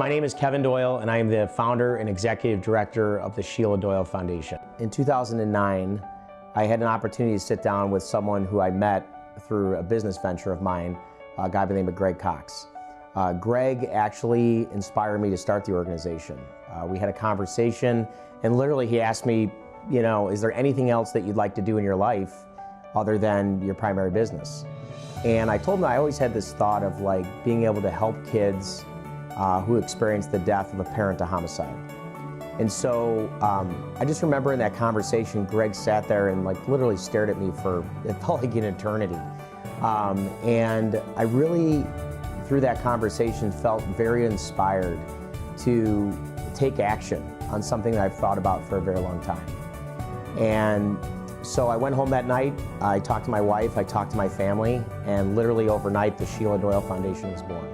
My name is Kevin Doyle, and I am the founder and executive director of the Sheilah Doyle Foundation. In 2009, I had an opportunity to sit down with someone who I met through a business venture of mine, a guy by the name of Greg Cox. Greg actually inspired me to start the organization. We had a conversation, and literally he asked me, is there anything else that you'd like to do in your life other than your primary business? And I told him I always had this thought of being able to help kids who experienced the death of a parent to homicide. And so I just remember in that conversation, Greg sat there and literally stared at me for, it felt like an eternity. And I really, through that conversation, felt very inspired to take action on something that I've thought about for a very long time. And so I went home that night, I talked to my wife, I talked to my family, and literally overnight the Sheilah Doyle Foundation was born.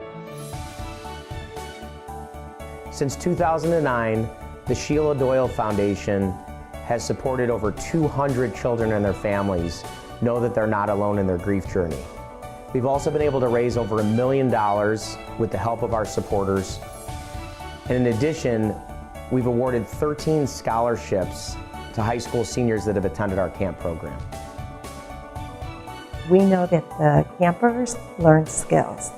Since 2009, the Sheilah Doyle Foundation has supported over 200 children and their families know that they're not alone in their grief journey. We've also been able to raise over $1 million with the help of our supporters. And in addition, we've awarded 13 scholarships to high school seniors that have attended our camp program. We know that the campers learn skills,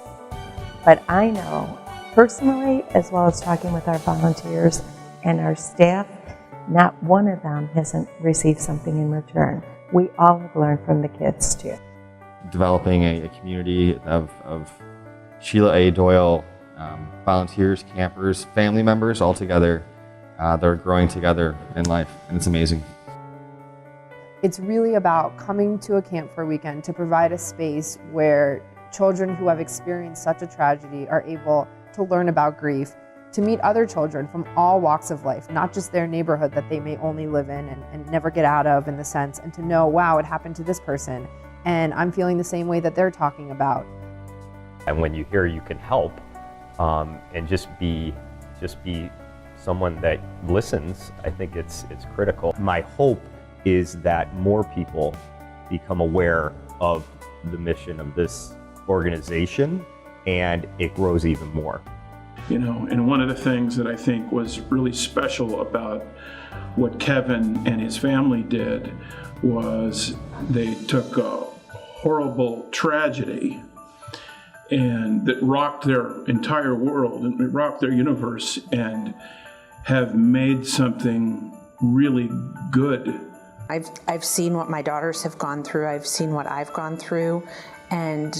but I know personally, as well as talking with our volunteers and our staff, not one of them hasn't received something in return. We all have learned from the kids too. Developing a community of Sheilah A. Doyle volunteers, campers, family members all together. They're growing together in life, and it's amazing. It's really about coming to a camp for a weekend to provide a space where children who have experienced such a tragedy are able to learn about grief, to meet other children from all walks of life, not just their neighborhood that they may only live in and never get out of in the sense, and to know, wow, it happened to this person, and I'm feeling the same way that they're talking about. And when you hear you can help, and just be someone that listens, I think it's critical. My hope is that more people become aware of the mission of this organization, and it grows even more. And one of the things that I think was really special about what Kevin and his family did was they took a horrible tragedy and that rocked their entire world and it rocked their universe and have made something really good. I've seen what my daughters have gone through. I've seen what I've gone through, and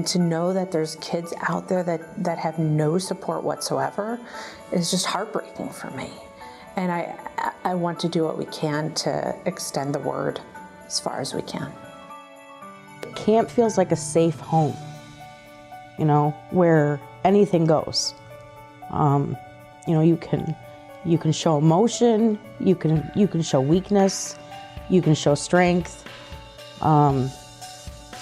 to know that there's kids out there that have no support whatsoever is just heartbreaking for me. And I want to do what we can to extend the word as far as we can. Camp feels like a safe home, where anything goes. You can show emotion, you can show weakness, you can show strength,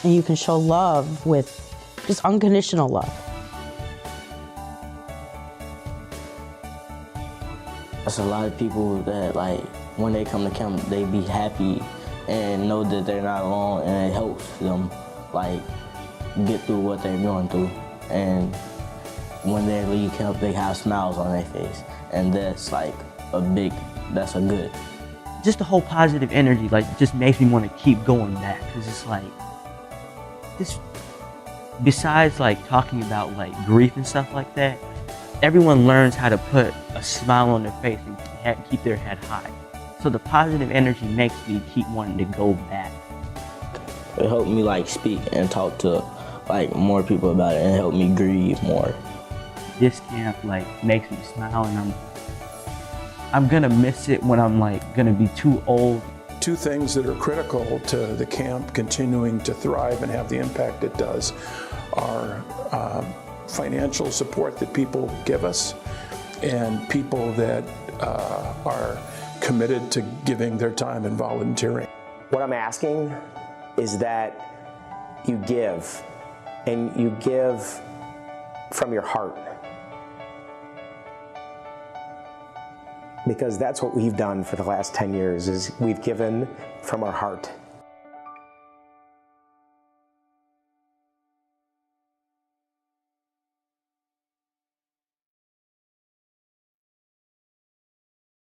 and you can show love with just unconditional love. There's a lot of people that when they come to camp, they be happy and know that they're not alone, and it helps them get through what they're going through. And when they leave camp, they have smiles on their face, and that's that's a good. Just the whole positive energy just makes me want to keep going back, because it's this, besides talking about grief and stuff like that, everyone learns how to put a smile on their face and keep their head high. So the positive energy makes me keep wanting to go back. It helped me speak and talk to more people about it, and help me grieve more. This camp makes me smile, and I'm gonna miss it when I'm gonna be too old. Two things that are critical to the camp continuing to thrive and have the impact it does are financial support that people give us, and people that are committed to giving their time and volunteering. What I'm asking is that you give, and you give from your heart. Because that's what we've done for the last 10 years, is we've given from our heart.